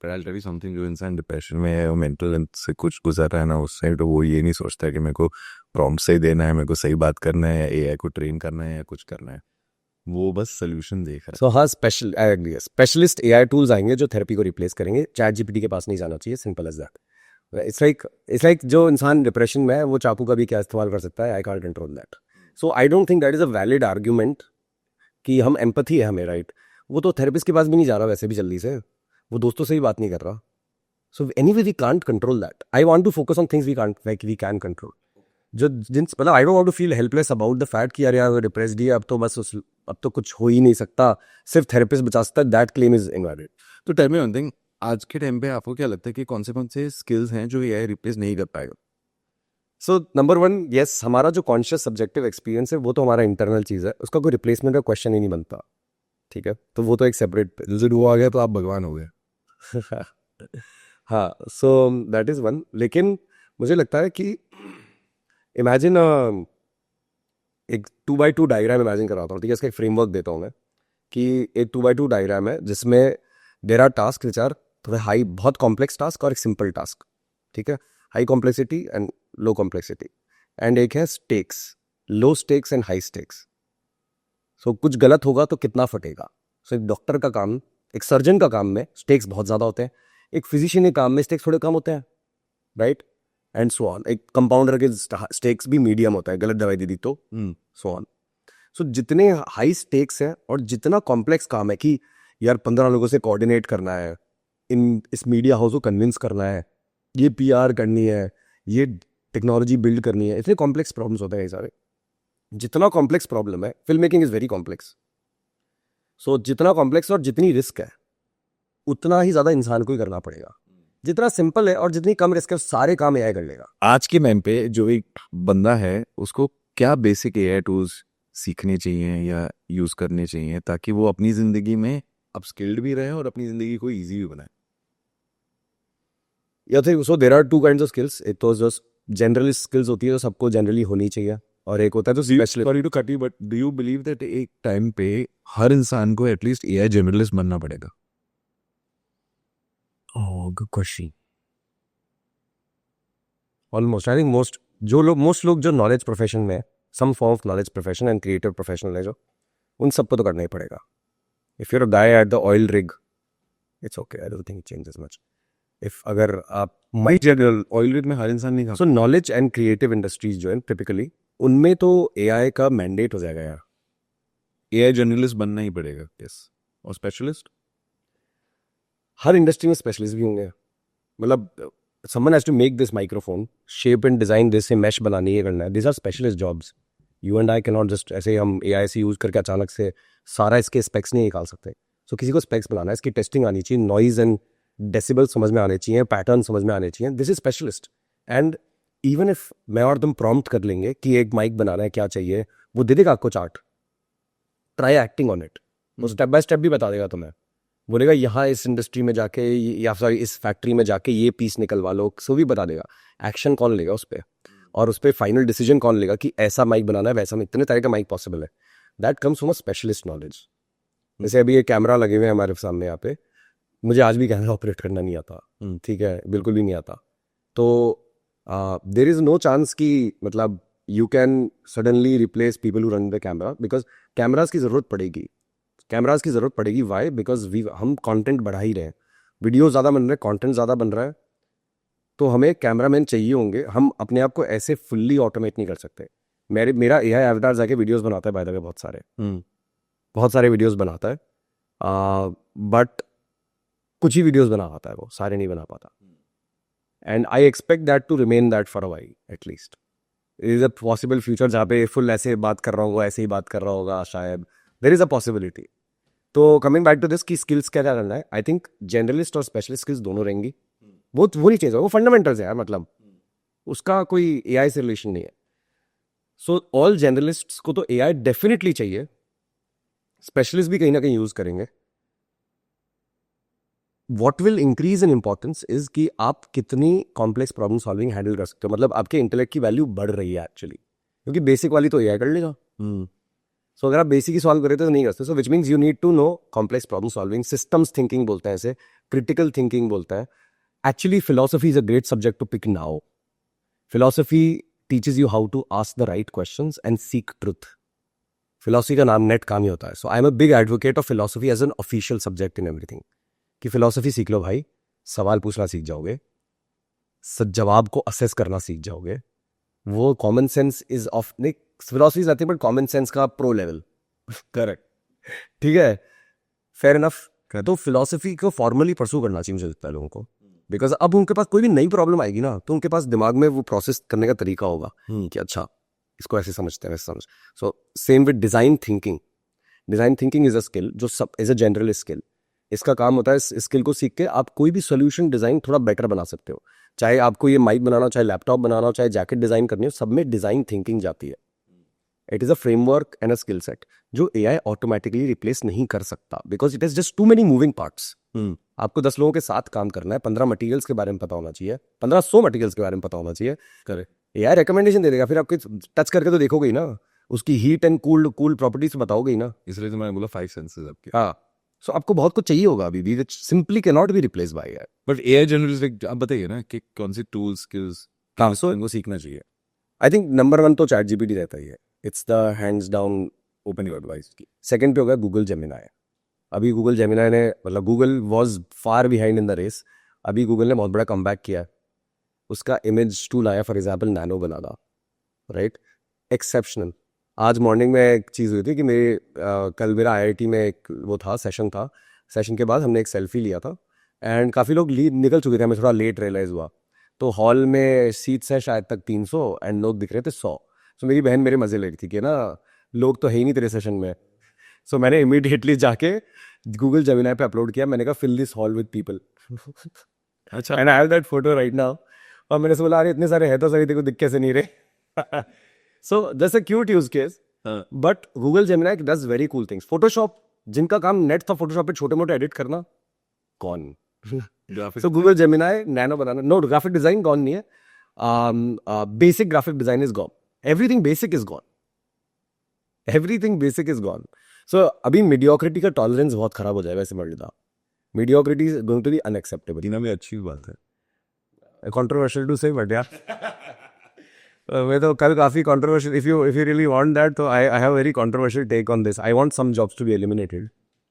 पर I tell you something, जो इंसान डिप्रेशन में है, वो मेंटल हेल्थ से कुछ गुजर रहा है ना उस साइड, तो वो ये नहीं सोचता कि मेरे को प्रॉम्प्ट सही देना है, मेरे को सही बात करना है, एआई को ट्रेन करना है या कुछ करना है, वो बस सोल्यूशन देख रहा सो हाँ, स्पेशलिस्ट एआई टूल्स आएंगे जो थेरेपी को रिप्लेस करेंगे। चैट जीपीटी के पास नहीं जाना चाहिए, simple as that. It's like जो इंसान डिप्रेशन में है वो चाकू का भी क्या इस्तेमाल कर सकता है, I can't control that. So I don't think that is a valid argument कि हम एम्पथी है हमें, राइट। वो तो थेरेपिस्ट के पास भी नहीं जा रहा वैसे भी जल्दी से, वो दोस्तों से भी बात नहीं कर रहा। So anyway we can't control that. I want to focus on things we can control. जो जिन मतलब I don't want to feel helpless about the fact कि यार यार डिप्रेस्ड ही है, अब तो कुछ हो ही नहीं सकता, सिर्फ थेरेपिस्ट बचा सकता है। That claim is invalid. तो टेल मी वन थिंग, आज के टाइम पे आपको क्या लगता है कि कौन से स्किल्स हैं जो एआई रिप्लेस नहीं कर पाएगा? सो नंबर वन, यस, हमारा जो कॉन्शियस सब्जेक्टिव एक्सपीरियंस है वो तो हमारा इंटरनल चीज़ है, उसका कोई रिप्लेसमेंट का क्वेश्चन ही नहीं बनता, ठीक है। तो वो तो एक सेपरेट जैसे वो आ गया तो आप भगवान हो गए। हाँ, सो दैट इज़ वन। लेकिन मुझे लगता है कि इमेजिन एक 2x2 डायग्राम इमेजिन कराता हूँ, ठीक है। इसका एक फ्रेमवर्क देता हूँ मैं कि एक 2x2 डायग्राम है जिसमें there are task which are थोड़े हाई, बहुत कॉम्प्लेक्स टास्क और एक सिंपल टास्क, ठीक है। High complexity and low complexity. And एक है stakes, low stakes and high stakes. So कुछ गलत होगा तो कितना फटेगा। सो एक डॉक्टर का काम, एक सर्जन का काम में स्टेक्स बहुत ज़्यादा होते हैं, एक फिजिशियन के काम में स्टेक्स थोड़े कम होते हैं, राइट। And so on. एक कंपाउंडर के स्टेक्स भी मीडियम होता है, गलत दवाई दे दी तो सो ऑन। सो जितने हाई स्टेक्स हैं और जितना कॉम्प्लेक्स काम है कि यार 15 लोगों से कोऑर्डिनेट करना है, इस मीडिया हाउस को कन्विंस करना है, ये पीआर करनी है, ये टेक्नोलॉजी बिल्ड करनी है, इतने कॉम्प्लेक्स प्रॉब्लम्स होते हैं ये सारे। जितना कॉम्प्लेक्स प्रॉब्लम है, film making is very complex. So जितना कॉम्प्लेक्स और जितनी रिस्क है उतना ही ज्यादा इंसान को ही करना पड़ेगा। जितना सिंपल है और जितनी कम रिस्क है सारे काम एआई कर लेगा। आज के टाइम पे जो एक बंदा है उसको क्या बेसिक एआई टूल्स सीखने चाहिए या यूज करने चाहिए ताकि वो अपनी जिंदगी में अपस्किल्ड भी रहे और अपनी जिंदगी को इजी भी बनाए? या थे so there are two kinds of skills. एक तो जस्ट जनरलिस्ट स्किल्स होती है जो सबको जनरली होनी चाहिए, और एक होता है तो specialist. Sorry to cut you, but do you believe that एक टाइम पे हर इंसान को एटलीस्ट एआई जनरलिस्ट बनना पड़ेगा? Oh, good question. Almost I think most लोग जो नॉलेज प्रोफेशन में, some form of knowledge profession and creative professional है जो, उन सबको तो करना ही पड़ेगा। If you're a guy at the oil rig, it's okay, I don't think it changes much. If अगर आप माई जनरल ऑयल रिग में हर इंसान नहीं सो नॉलेज एंड क्रिएटिव इंडस्ट्रीज जो है टिपिकली, उनमें तो एआई का मैंडेट हो जाएगा यार। एआई जर्नलिस्ट बनना ही पड़ेगा, यस। और स्पेशलिस्ट? हर इंडस्ट्री में स्पेशलिस्ट भी होंगे। मतलब someone has to make this microphone, shape and design this, ये mesh बनानी है, करना है, these are specialist jobs. You and I cannot just ऐसे हम AI से यूज करके अचानक से सारा इसके स्पेक्स नहीं निकाल सकते। सो किसी को स्पेक्स बनाना है, इसकी टेस्टिंग आनी चाहिए, नॉइज एंड डेसिबल समझ में आने चाहिए, पैटर्न समझ में आने चाहिए, this is specialist. And even if मैं और तुम प्रॉम्प्ट कर लेंगे कि एक माइक बनाना है, क्या चाहिए, वो दे देगा आपको chart, try acting on it, वो स्टेप बाय स्टेप भी बता देगा तुम्हें। बोलेगा यहाँ इस इंडस्ट्री में जाके या सॉरी इस फैक्ट्री में जाके ये पीस निकलवा लो, सो भी बता देगा। एक्शन कौन लेगा उस पर, और उस पर फाइनल डिसीजन कौन लेगा कि ऐसा माइक बनाना है, वैसा, इतने तरह का माइक पॉसिबल है। That comes from a specialist knowledge. जैसे अभी ये कैमरा लगे हुए हैं हमारे सामने यहाँ पे, मुझे आज भी कैमरा ऑपरेट करना नहीं आता, ठीक है, बिल्कुल भी नहीं आता। तो देर इज नो चांस कि मतलब you can suddenly replace people who run the camera, because cameras की जरूरत पड़ेगी। कैमराज की जरूरत पड़ेगी, वाई, बिकॉज हम कंटेंट बढ़ा ही रहे हैं, वीडियो ज़्यादा बन रहे हैं, कंटेंट ज़्यादा बन रहा है, तो हमें कैमरामैन चाहिए होंगे। हम अपने आप को ऐसे फुल्ली ऑटोमेट नहीं कर सकते। मेरा एआई एवतार जाके वीडियोस बनाता है, बाय द वे, बहुत सारे वीडियोस बनाता है, बट कुछ ही वीडियोस बना पाता है, वो सारे नहीं बना पाता। And I expect that to remain that for a while at least. Is a possible future जहाँ पे फुल ऐसे बात कर रहा होगा, ऐसे ही बात कर रहा होगा शायद, देर इज अ पॉसिबिलिटी। तो कमिंग बैक टू दिस की स्किल्स क्या करना है, आई थिंक जनरलिस्ट और स्पेशलिस्ट स्किल्स दोनों रहेंगी। वो नहीं चेंज होगा, वो फंडामेंटल्स है यार, मतलब उसका कोई एआई से रिलेशन नहीं है। सो ऑल जर्नलिस्ट्स को तो एआई डेफिनेटली चाहिए, स्पेशलिस्ट भी कहीं ना कहीं यूज करेंगे। What will increase in importance is कि आप कितनी कॉम्प्लेक्स प्रॉब्लम सॉल्विंग हैंडल कर सकते हो, मतलब आपके इंटेलेक्ट की वैल्यू बढ़ रही है एक्चुअली, क्योंकि बेसिक वाली तो एआई कर लेगा। सो अगर आप बेसिक ही सॉल्व करें तो नहीं करते, so which means you need to know complex problem solving, systems thinking बोलते हैं इसे, critical thinking बोलता है. Actually, philosophy is a great subject to pick now. Philosophy teaches you how to ask the right questions and seek truth. Philosophy का नाम net काम ही होता है. So I'm a big advocate of philosophy as an official subject in everything. कि philosophy सीख लो भाई, सवाल पूछना सीख जाओगे, जवाब को assess करना सीख जाओगे. वो common sense is of philosophy is nothing but common sense का pro level. करेक्ट. ठीक है, फेयर इनफ. तो फिलोसफी को फॉर्मली परसू करना चाहिए मुझे लगता है लोगों को, बिकॉज अब उनके पास कोई भी नई प्रॉब्लम आएगी ना, तो उनके पास दिमाग में वो प्रोसेस करने का तरीका होगा कि अच्छा इसको ऐसे समझते हैं, वैसे समझ. So same with design thinking. Design thinking is a skill जो सब एज अ जनरल स्किल. इसका काम होता है इस स्किल को सीख के आप कोई भी सोल्यूशन डिजाइन थोड़ा बेटर बना सकते हो. चाहे आपको ये माइक बनाना हो, चाहे लैपटॉप बनाना हो, चाहे जैकेट डिजाइन करनी हो, सब में डिजाइन थिंकिंग जाती है. It is a framework and a skill set जो एआई ऑटोमेटिकली रिप्लेस नहीं कर सकता, because it is just too many moving parts. आपको 10 लोगों के साथ काम करना है, 15 मटेरियल्स के बारे में पता होना चाहिए, 1500 मटेरियल्स के बारे में पता होना चाहिए. करेक्ट. एआई रिकमेंडेशन दे देगा, फिर आपको टच करके तो देखोगे ही ना, उसकी हीट एंड कूल प्रॉपर्टीज बताओगे ही ना. इसलिए तो मैंने बोला 5 सेंसेस आपके. हाँ, सो आपको बहुत कुछ चाहिए होगा अभी भी, simply can not be replace by AI. But AI generalist आप बताइए ना कि कौन सी टूल्स स्किल्स हाँ, सो इनको सीखना चाहिए. आई थिंक नंबर 1 तो चैट जीपीटी रहता ही है. It's the hands down open your device की. सेकंड पे होगा गूगल जेमिनाई. अभी गूगल जेमिनाई ने, मतलब Google was far behind in the race, अभी गूगल ने बहुत बड़ा कमबैक किया. उसका इमेज टूल आया, for example nano banana, right, exceptional. आज मॉर्निंग में एक चीज़ हुई थी कि मेरे कल मेरा आईआईटी में एक वो था, सेशन था. सेशन के बाद हमने एक सेल्फी लिया था एंड काफ़ी लोग निकल चुके थे, हमें थोड़ा लेट रियलाइज़ हुआ. तो हॉल में सीट्स हैं शायद तक 300 एंड लोग दिख रहे थे 100. तो मेरी बहन मेरे मज़े ले रही थी कि ना लोग तो है ही नहीं तेरे सेशन में. सो मैंने इमीडिएटली जाके गूगल जेमिनाई पे अपलोड किया. मैंने कहा fill this hall with people. अच्छा. And I have that photo right now. और मैंने से बोला अरे इतने सारे हैं तो सही, देखो दिख कैसे नहीं रहे. So that's a cute use case. But Google Gemini does very cool things. Photoshop, जिनका काम नेट था फोटोशॉप पे छोटे मोटे एडिट करना, कौन. So Google Gemini nano banana. No, graphic design gone नहीं है. Basic graphic design is gone. Everything basic is gone. Everything basic is gone. So अभी मीडियोक्रिटी का टॉलरेंस बहुत खराब हो जाएगा इस वर्ल्ड का. Mediocrity is going to be unacceptable. जीना भी अच्छी बात है. कंट्रोवर्शियल टू से, बट यार मैं तो कल काफी controversial, if you really want that, तो I have very controversial take on this. I want some jobs to be eliminated.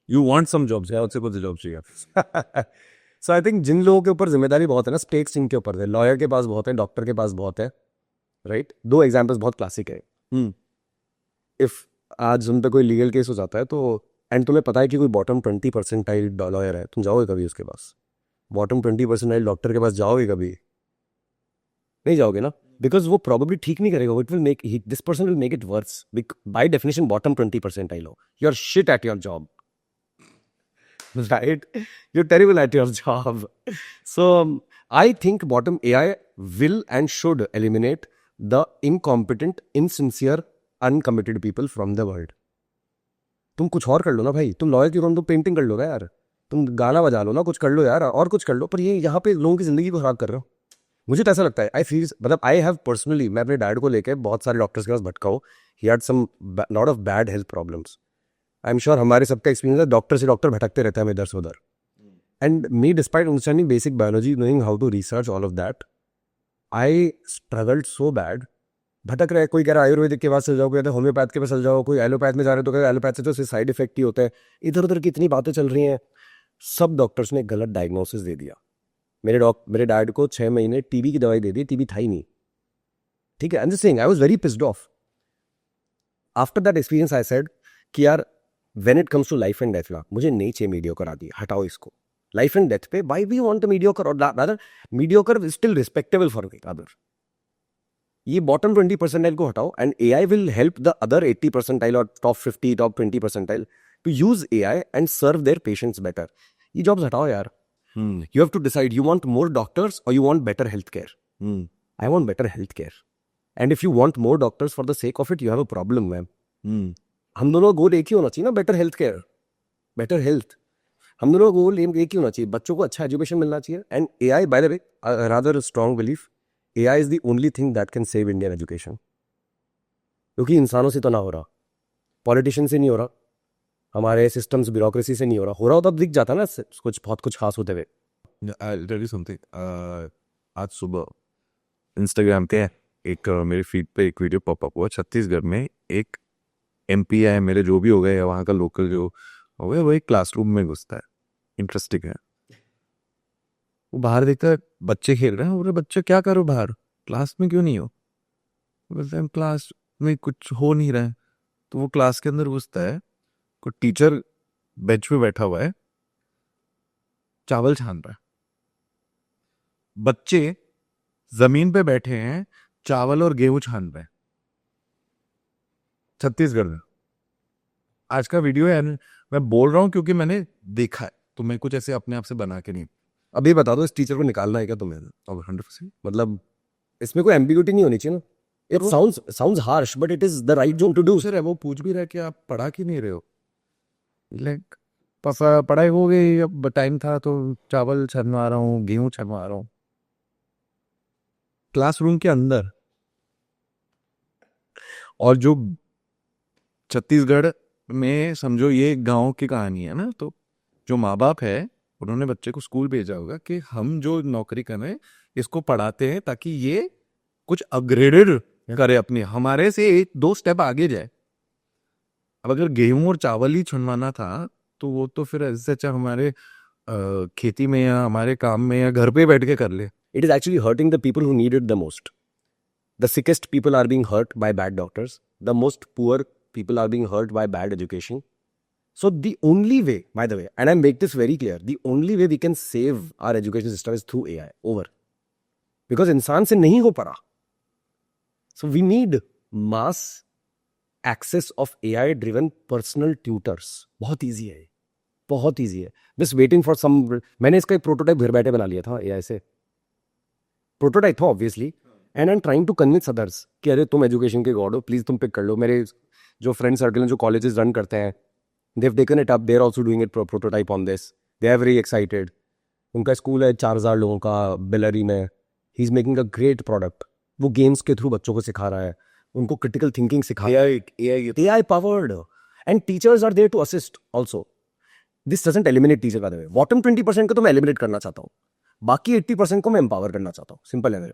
You want some jobs. या उससे कुछ जॉब चाहिए. सो आई थिंक जिन लोगों के ऊपर जिम्मेदारी बहुत है ना, स्टेक्स इनके ऊपर है. लॉयर के पास बहुत है, डॉक्टर के पास बहुत है, राइट. 2 एग्जाम्पल्स बहुत क्लासिक है. इफ आज उन पे कोई लीगल केस हो जाता है तो, एंड तुम्हें पता है कि कोई बॉटम 20% लॉयर है, तुम जाओगे कभी उसके पास? बॉटम 20% डॉक्टर के पास जाओगे कभी? नहीं जाओगे ना, बिकॉज वो प्रॉब्लली ठीक नहीं करेगा. It will make, this person will make it worse. By definition bottom 20% हो, you are shit at your job, right? You're terrible at your job. So I think bottom AI will and should eliminate the incompetent, insincere, uncommitted people from the world. तुम कुछ और कर लो ना भाई, तुम lawyer की तुम पेंटिंग कर लो ना यार, तुम गाना बजा लो ना, कुछ कर लो यार, और कुछ कर लो. पर ये यहाँ पे लोगों की जिंदगी को खराब कर रहे हो. मुझे तो ऐसा लगता है, आई फील, मतलब आई हैव पर्सनली, मैं अपने डैड को लेके बहुत सारे डॉक्टर्स के पास भटका हूँ. He had some lot of bad health problems. I am sure हमारे सबका एक्सपीरियंस है, डॉक्टर से डॉक्टर भटकते रहते हैं हम इधर से उधर. And me, despite understanding basic biology, knowing how to research all of that, I struggled so bad. भटक रहे, कोई कह रहा है आयुर्वेदिक के पास चल जाओ, कोई कहते हैं होम्योपैथ के पास चल जाओ, कोई एलोपैथ में जा रहे तो कहते हैं एलोपैथ से तो साइड इफेक्ट ही होता है. इधर उधर कितनी बातें चल रही हैं. सब डॉक्टर्स ने गलत डायग्नोसिस दे दिया. मेरे डैड को 6 महीने टीबी की दवाई दे दी, टीबी था ही नहीं. ठीक है, I am just saying, I was very pissed off. After that experience I said कि यार when it comes to life and death ना, मुझे नहीं चाहिए मीडियोकर आदि, हटाओ इसको. लाइफ एंड डेथ पे why we want a mediocre, और rather mediocre is still respectable for me. Other ये बॉटम 20% को हटाओ and AI will help the other 80% और top 50, top 20% to use AI and serve their patients better. ये jobs हटाओ यार. You have to decide, you want more doctors or you want better healthcare? I want better healthcare. And if you want more doctors for the sake of it, you have a problem, ma'am. हम दोनों का गोल एक ही होना चाहिए ना, better health care, better health. हम दोनों का गोल एक ही होना चाहिए, बच्चों को अच्छा एजुकेशन मिलना चाहिए. And AI, by the way, rather strong belief, AI is the only thing that can save Indian education. क्योंकि इंसानों से तो ना हो रहा, पॉलिटिशियन से नहीं हो रहा, हमारे सिस्टम्स ब्यूरोक्रेसी से नहीं हो रहा होता तो दिख जाता ना कुछ बहुत कुछ खास होते हुए. I'll tell you something. आज सुबह इंस्टाग्राम पे एक मेरे फीड पे एक वीडियो पॉपअप हुआ. छत्तीसगढ़ में एक MP है, मेरे जो भी हो गए वहाँ का लोकल जो हो गए, वो एक क्लासरूम में घुसता है. इंटरेस्टिंग है. वो बाहर देखता है बच्चे खेल रहे हैं. बोले बच्चे क्या करो बाहर, क्लास में क्यों नहीं हो? बोलते हैं क्लास में कुछ हो नहीं रहा है. तो वो क्लास के अंदर घुसता है. कोई टीचर बेंच पे बैठा हुआ है, चावल छान रहा है. बच्चे जमीन पे बैठे हैं, चावल और गेहूं छान रहे हैं. छत्तीसगढ़ में आज का वीडियो है. मैं बोल रहा हूं क्योंकि मैंने देखा है, तो मैं कुछ ऐसे अपने आप से बना के नहीं. अभी बता दो, इस टीचर को निकालना है क्या तुम्हें? और 100% मतलब इसमें कोई एम्बिग्यूटी नहीं होनी चाहिए ना. It sounds harsh but it is the right zone to do. दूसरे है, वो पूछ भी रहा है कि आप पढ़ा क्यों नहीं रहे हो. लाइक पढ़ाई हो गई, अब टाइम था तो चावल छनवा रहा हूँ, गेहूं छनवा रहा हूँ क्लासरूम के अंदर. और जो छत्तीसगढ़ में समझो ये गांव की कहानी है ना, तो जो माँ बाप है उन्होंने बच्चे को स्कूल भेजा होगा कि हम जो नौकरी कर रहे हैं इसको पढ़ाते हैं ताकि ये कुछ अपग्रेडेड करे, अपने हमारे से एक दो स्टेप आगे जाए. अब अगर गेहूं और चावल ही छुनवाना था तो वो तो फिर ऐसे अच्छा हमारे खेती में या हमारे काम में या घर पे बैठ के कर ले. It is actually hurting the people who need it the most. The sickest people are being hurt by bad doctors. The most poor people are being hurt by bad education. So the only way, by the way, and I make this very clear, the only way we can save our education system is through AI. Over. Because इंसान से नहीं हो पा रहा. So we need mass access of AI-driven personal tutors. बहुत easy है. बहुत easy है. Just waiting for some. मैंने इसका एक प्रोटोटाइप घर बैठे बना लिया था AI से. प्रोटोटाइप था obviously, and I am trying to convince others कि अरे तुम एजुकेशन के गॉड हो, प्लीज तुम पिक कर लो. मेरे जो फ्रेंड सर्कल हैं जो कॉलेजेस रन करते हैं, they have taken it up, they are also doing it prototype on this. They are very excited. उनका स्कूल है 4000 लोगों का बेलरी में. He is making a great product. वो गेम्स के थ्रू बच्चों को सिखा रहा है, उनको क्रिटिकल थिंकिंग सिखा रहा है. AI powered, and teachers are there to assist also. This doesn't eliminate teacher, by the way. Bottom 20% को तो मैं एलिमिनेट करना चाहता हूँ, बाकी 80% को मैं एम्पावर करना चाहता हूँ. सिंपल है मेरा.